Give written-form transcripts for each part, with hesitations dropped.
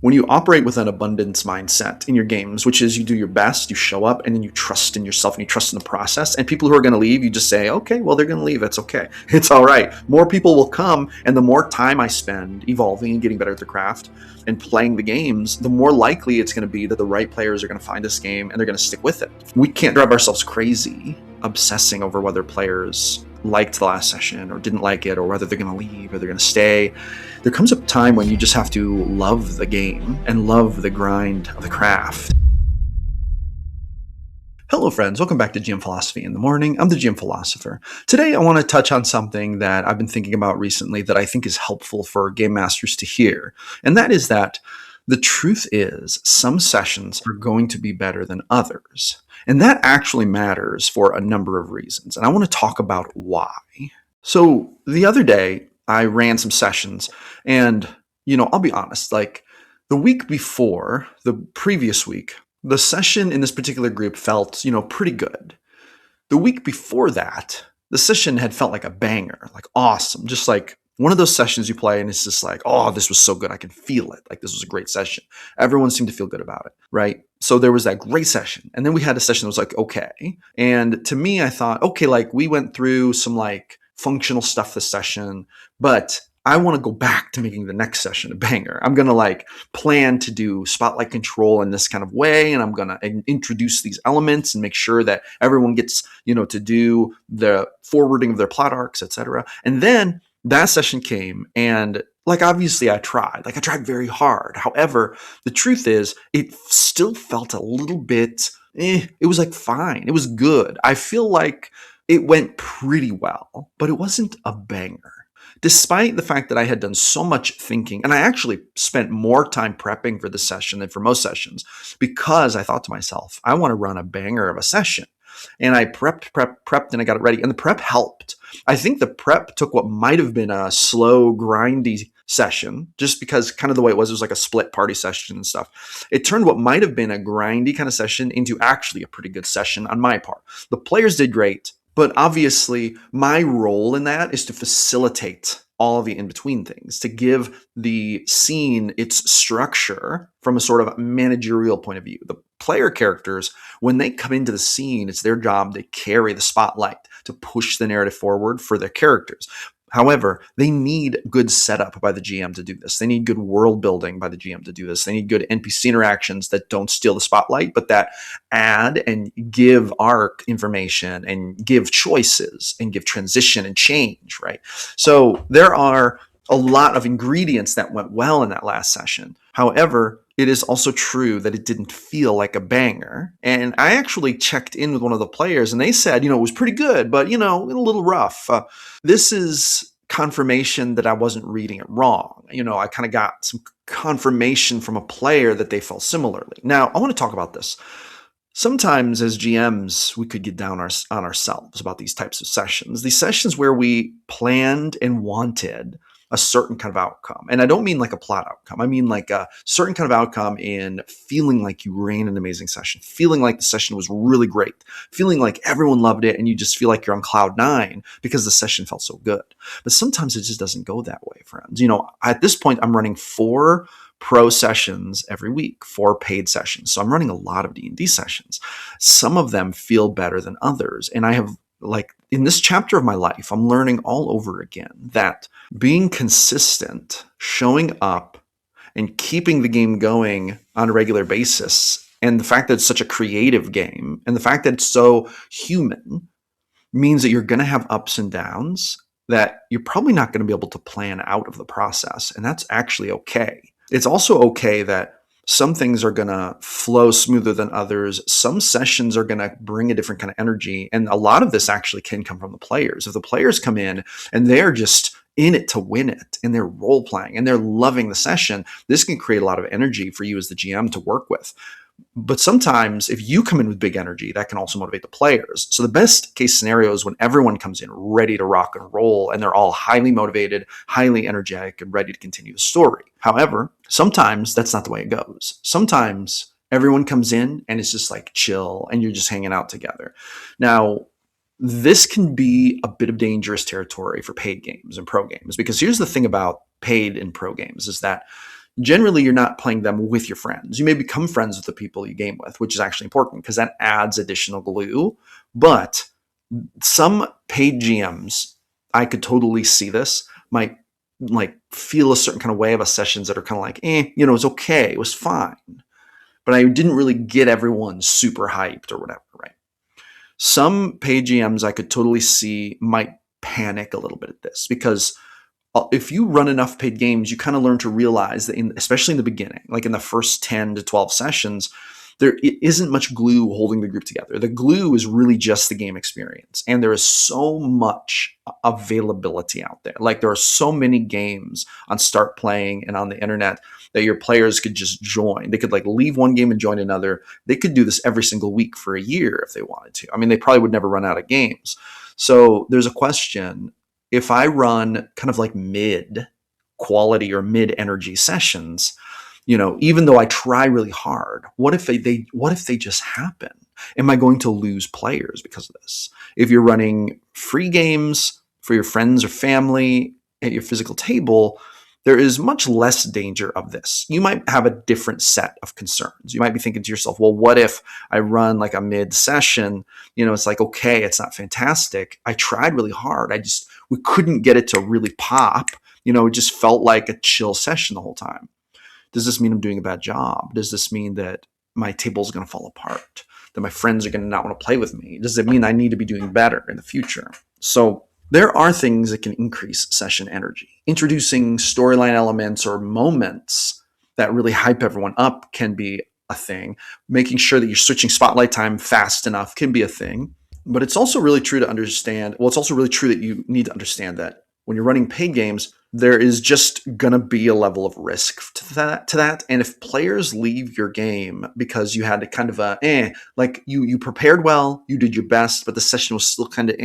when you operate with an abundance mindset in your games, which is you do your best, you show up, and then you trust in yourself and you trust in the process. And people who are going to leave, you just say, okay, well, they're going to leave. It's okay. It's all right. More people will come. And the more time I spend evolving and getting better at the craft and playing the games, the more likely it's going to be that the right players are going to find this game and they're going to stick with it. We can't drive ourselves crazy obsessing over whether players liked the last session or didn't like it, or whether they're going to leave or they're going to stay. There comes a time when you just have to love the game and love the grind of the craft. Hello friends, welcome back to GM Philosophy in the Morning. I'm the GM Philosopher. Today I want to touch on something that I've been thinking about recently that I think is helpful for game masters to hear. And that is that the truth is some sessions are going to be better than others. And that actually matters for a number of reasons. And I want to talk about why. So the other day I ran some sessions and, I'll be honest, like the week before, the previous week, the session in this particular group felt, pretty good. The week before that, the session had felt like a banger, like awesome, just like one of those sessions you play and it's just like, oh, this was so good. I can feel it. Like this was a great session. Everyone seemed to feel good about it, right? So there was that great session. And then we had a session that was like, okay. And to me, I thought, okay, like we went through some like functional stuff this session, but I want to go back to making the next session a banger. I'm going to like plan to do spotlight control in this kind of way. And I'm going to introduce these elements and make sure that everyone gets, to do the forwarding of their plot arcs, etc. And then that session came and like, obviously I tried very hard. However, the truth is it still felt a little bit, it was like fine. It was good. I feel like it went pretty well, but it wasn't a banger. Despite the fact that I had done so much thinking, and I actually spent more time prepping for this session than for most sessions, because I thought to myself, I want to run a banger of a session. And I prepped, and I got it ready. And the prep helped. I think the prep took what might have been a slow, grindy session, just because kind of the way it was like a split party session and stuff. It turned what might have been a grindy kind of session into actually a pretty good session on my part. The players did great. But obviously, my role in that is to facilitate all of the in-between things, to give the scene its structure from a sort of managerial point of view. The player characters, when they come into the scene, it's their job to carry the spotlight, to push the narrative forward for their characters. However, they need good setup by the GM to do this. They need good world building by the GM to do this. They need good NPC interactions that don't steal the spotlight, but that add and give arc information and give choices and give transition and change, right? So there are a lot of ingredients that went well in that last session. However, it is also true that it didn't feel like a banger. And I actually checked in with one of the players and they said, it was pretty good, but, a little rough. This is confirmation that I wasn't reading it wrong. I kind of got some confirmation from a player that they felt similarly. Now, I want to talk about this. Sometimes as GMs, we could get down on ourselves about these types of sessions. These sessions where we planned and wanted a certain kind of outcome. And I don't mean like a plot outcome. I mean like a certain kind of outcome in feeling like you ran an amazing session, feeling like the session was really great, feeling like everyone loved it and you just feel like you're on cloud nine because the session felt so good. But sometimes it just doesn't go that way, friends. At this point, I'm running 4 pro sessions every week, 4 paid sessions. So I'm running a lot of D&D sessions. Some of them feel better than others. And I have in this chapter of my life, I'm learning all over again that being consistent, showing up, and keeping the game going on a regular basis, and the fact that it's such a creative game, and the fact that it's so human, means that you're going to have ups and downs that you're probably not going to be able to plan out of the process. And that's actually okay. It's also okay that some things are going to flow smoother than others. Some sessions are going to bring a different kind of energy. And a lot of this actually can come from the players. If the players come in and they're just in it to win it and they're role playing and they're loving the session, this can create a lot of energy for you as the GM to work with. But sometimes if you come in with big energy, that can also motivate the players. So the best case scenario is when everyone comes in ready to rock and roll and they're all highly motivated, highly energetic, and ready to continue the story. However, sometimes that's not the way it goes. Sometimes everyone comes in and it's just like chill and you're just hanging out together. Now, this can be a bit of dangerous territory for paid games and pro games, because here's the thing about paid and pro games is that generally you're not playing them with your friends. You may become friends with the people you game with, which is actually important because that adds additional glue. But some paid GMs, I could totally see this, might like feel a certain kind of way about sessions that are kind of like, it's okay, it was fine. But I didn't really get everyone super hyped or whatever, right? Some paid GMs I could totally see might panic a little bit at this because if you run enough paid games, you kind of learn to realize that, especially in the beginning, like in the first 10 to 12 sessions, there isn't much glue holding the group together. The glue is really just the game experience. And there is so much availability out there. Like there are so many games on Start Playing and on the internet that your players could just join. They could like leave one game and join another. They could do this every single week for a year if they wanted to. I mean, they probably would never run out of games. So there's a question. If I run kind of like mid quality or mid energy sessions, even though I try really hard, what if they just happen? Am I going to lose players because of this? If you're running free games for your friends or family at your physical table, there is much less danger of this. You might have a different set of concerns. You might be thinking to yourself, well, what if I run like a mid session? It's like, okay, it's not fantastic. I tried really hard. We couldn't get it to really pop. It just felt like a chill session the whole time. Does this mean I'm doing a bad job? Does this mean that my table is going to fall apart? That my friends are going to not want to play with me? Does it mean I need to be doing better in the future? So there are things that can increase session energy. Introducing storyline elements or moments that really hype everyone up can be a thing. Making sure that you're switching spotlight time fast enough can be a thing. But it's also really true to understand, it's also really true that you need to understand that when you're running paid games, there is just going to be a level of risk to that. And if players leave your game because you had to kind of like you prepared well, you did your best, but the session was still kind of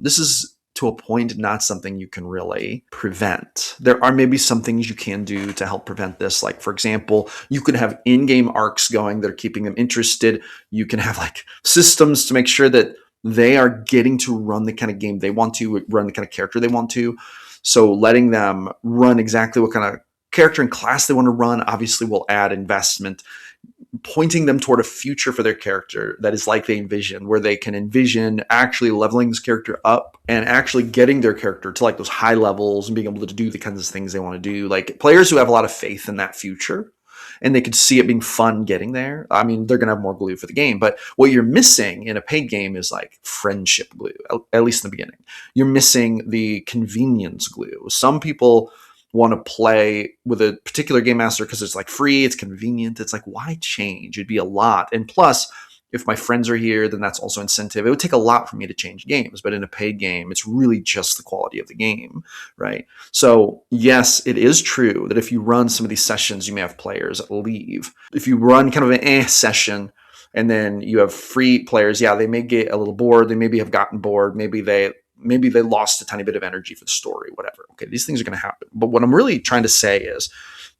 this is to a point not something you can really prevent. There are maybe some things you can do to help prevent this. Like, for example, you could have in-game arcs going that are keeping them interested. You can have like systems to make sure that they are getting to run the kind of game they want to, run the kind of character they want to. So letting them run exactly what kind of character and class they want to run obviously will add investment. Pointing them toward a future for their character that is like they envision, where they can envision actually leveling this character up and actually getting their character to like those high levels and being able to do the kinds of things they want to do. Like players who have a lot of faith in that future and they could see it being fun getting there, I mean, they're going to have more glue for the game. But what you're missing in a paid game is like friendship glue, at least in the beginning. You're missing the convenience glue. Some people want to play with a particular game master because it's like free, it's convenient. It's like, why change? It'd be a lot. And plus, if my friends are here, then that's also incentive. It would take a lot for me to change games, but in a paid game, it's really just the quality of the game, right? So yes, it is true that if you run some of these sessions, you may have players leave. If you run kind of an session and then you have free players, yeah, they may get a little bored. They maybe have gotten bored. Maybe they lost a tiny bit of energy for the story, whatever. Okay, these things are going to happen. But what I'm really trying to say is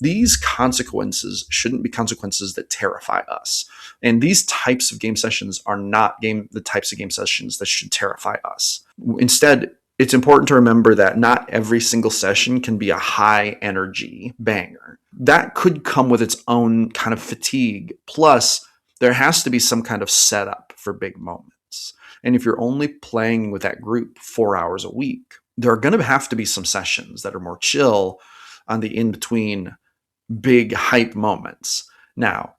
these consequences shouldn't be consequences that terrify us. And these types of game sessions are not the types of game sessions that should terrify us. Instead, it's important to remember that not every single session can be a high energy banger. That could come with its own kind of fatigue. Plus, there has to be some kind of setup for big moments. And if you're only playing with that group 4 hours a week, there are going to have to be some sessions that are more chill on the in-between big hype moments. Now,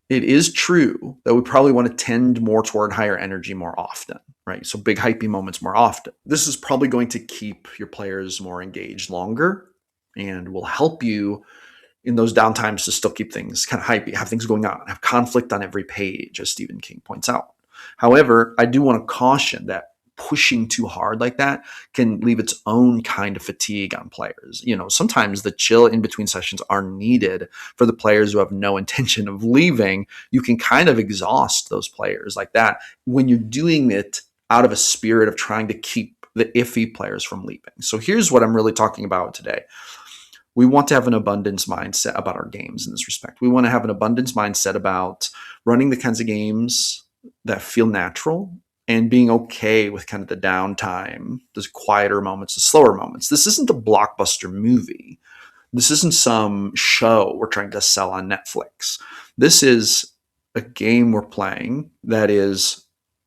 it is true that we probably want to tend more toward higher energy more often, right? So big hypey moments more often. This is probably going to keep your players more engaged longer and will help you in those downtimes to still keep things kind of hypey, have things going on, have conflict on every page, as Stephen King points out. However, I do want to caution that pushing too hard like that can leave its own kind of fatigue on players. Sometimes the chill in between sessions are needed for the players who have no intention of leaving. You can kind of exhaust those players like that when you're doing it out of a spirit of trying to keep the iffy players from leaving. So here's what I'm really talking about today. We want to have an abundance mindset about our games in this respect. We want to have an abundance mindset about running the kinds of games that feel natural and being okay with kind of the downtime, those quieter moments, the slower moments. This isn't a blockbuster movie. This isn't some show we're trying to sell on Netflix. This is a game we're playing that is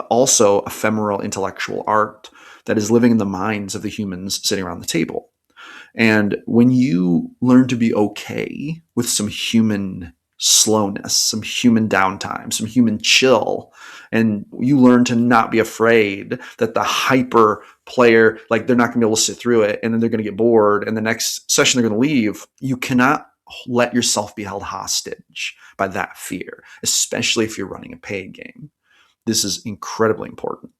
also ephemeral intellectual art that is living in the minds of the humans sitting around the table. And when you learn to be okay with some human slowness, some human downtime, some human chill, and you learn to not be afraid that the hyper player, like they're not going to be able to sit through it and then they're going to get bored and the next session they're going to leave, you cannot let yourself be held hostage by that fear, especially if you're running a paid game. This is incredibly important.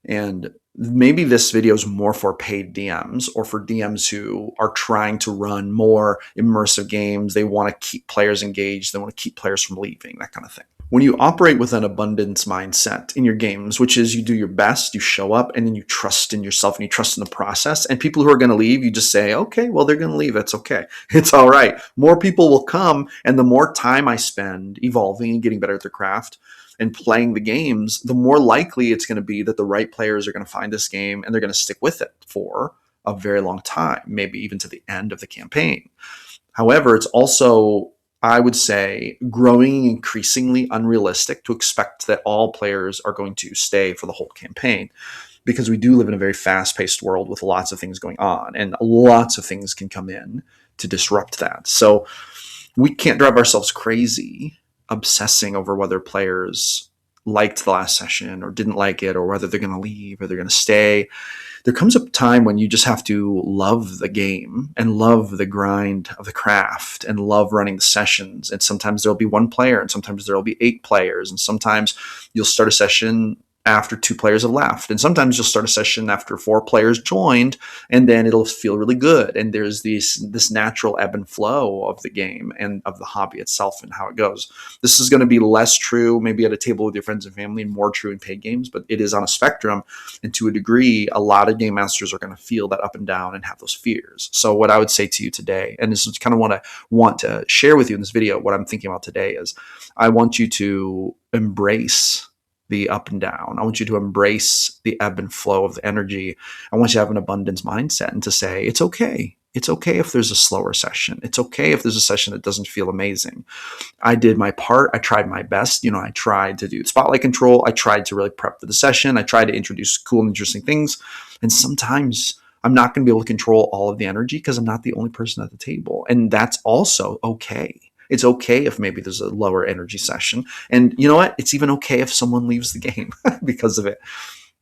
And maybe this video is more for paid DMs or for DMs who are trying to run more immersive games. They want to keep players engaged. They want to keep players from leaving, that kind of thing. When you operate with an abundance mindset in your games, which is you do your best, you show up, and then you trust in yourself and you trust in the process. And people who are going to leave, you just say, okay, well, they're going to leave. It's okay. It's all right. More people will come. And the more time I spend evolving and getting better at their craft, and playing the games, the more likely it's going to be that the right players are going to find this game and they're going to stick with it for a very long time, maybe even to the end of the campaign. However, it's also, I would say, growing increasingly unrealistic to expect that all players are going to stay for the whole campaign, because we do live in a very fast-paced world with lots of things going on, and lots of things can come in to disrupt that. So we can't drive ourselves crazy obsessing over whether players liked the last session or didn't like it, or whether they're going to leave or they're going to stay. There comes a time when you just have to love the game and love the grind of the craft and love running the sessions. And sometimes there'll be one player and sometimes there'll be 8 players. And sometimes you'll start a session after 2 players have left. And sometimes you'll start a session after 4 players joined, and then it'll feel really good. And there's this natural ebb and flow of the game and of the hobby itself and how it goes. This is going to be less true maybe at a table with your friends and family and more true in paid games, but it is on a spectrum. And to a degree, a lot of game masters are going to feel that up and down and have those fears. So what I would say to you today, and this is kind of what I want to share with you in this video, what I'm thinking about today is I want you to embrace the up and down. I want you to embrace the ebb and flow of the energy. I want you to have an abundance mindset and to say, it's okay. It's okay if there's a slower session. It's okay if there's a session that doesn't feel amazing. I did my part. I tried my best. I tried to do spotlight control. I tried to really prep for the session. I tried to introduce cool and interesting things. And sometimes I'm not going to be able to control all of the energy because I'm not the only person at the table. And that's also okay. It's okay if maybe there's a lower energy session. And you know what? It's even okay if someone leaves the game because of it.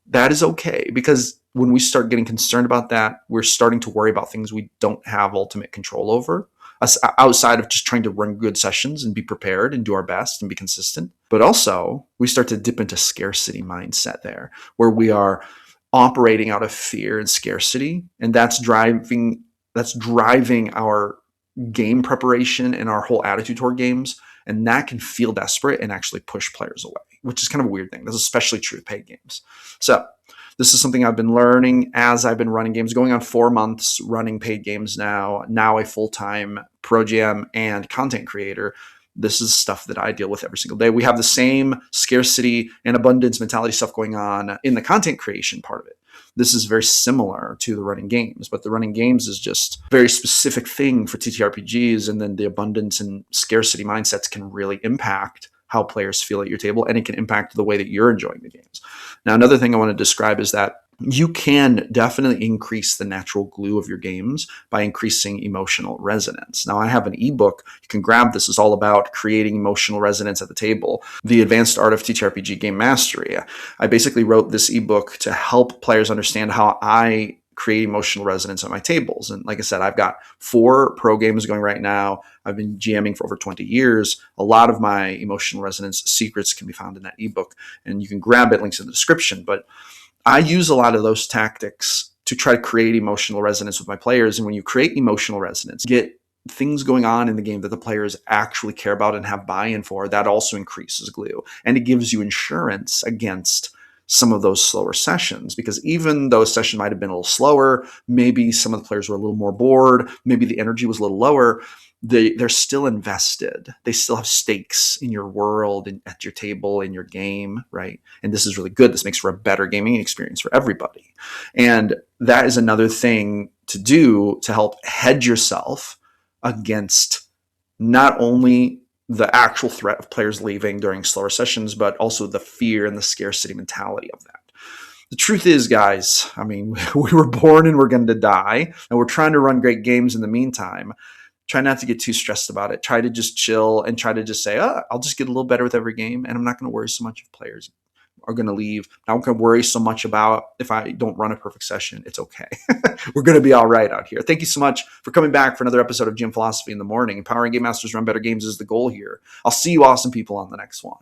That is okay, because when we start getting concerned about that, we're starting to worry about things we don't have ultimate control over, outside of just trying to run good sessions and be prepared and do our best and be consistent. But also, we start to dip into scarcity mindset there, where we are operating out of fear and scarcity. And that's driving our game preparation and our whole attitude toward games. And that can feel desperate and actually push players away, which is kind of a weird thing. That's especially true with paid games. So this is something I've been learning as I've been running games, going on 4 months running paid games now a full-time pro GM and content creator. This is stuff that I deal with every single day. We have the same scarcity and abundance mentality stuff going on in the content creation part of it. This is very similar to the running games, but the running games is just a very specific thing for TTRPGs. And then the abundance and scarcity mindsets can really impact how players feel at your table, and it can impact the way that you're enjoying the games. Now, another thing I want to describe is that you can definitely increase the natural glue of your games by increasing emotional resonance. Now, I have an ebook. You can grab this. It's all about creating emotional resonance at the table. The Advanced Art of TTRPG Game Mastery. I basically wrote this ebook to help players understand how I create emotional resonance at my tables. And like I said, I've got 4 pro games going right now. I've been GMing for over 20 years. A lot of my emotional resonance secrets can be found in that ebook, and you can grab it. Links in the description. But I use a lot of those tactics to try to create emotional resonance with my players. And when you create emotional resonance, get things going on in the game that the players actually care about and have buy-in for, that also increases glue. And it gives you insurance against some of those slower sessions, because even though a session might have been a little slower, maybe some of the players were a little more bored, maybe the energy was a little lower, they're still invested. They still have stakes in your world and at your table, in your game, right? And this is really good. This makes for a better gaming experience for everybody. And that is another thing to do to help hedge yourself against not only the actual threat of players leaving during slower sessions, but also the fear and the scarcity mentality of that. The truth is, guys, I mean, we were born and we're going to die, and we're trying to run great games in the meantime. Try not to get too stressed about it. Try to just chill and try to just say, I'll just get a little better with every game, and I'm not going to worry so much if players are going to leave. I don't going to worry so much about if I don't run a perfect session. It's okay. We're going to be all right out here. Thank you so much for coming back for another episode of GM Philosophy in the Morning. Empowering Game Masters run better games is the goal here. I'll see you awesome people on the next one.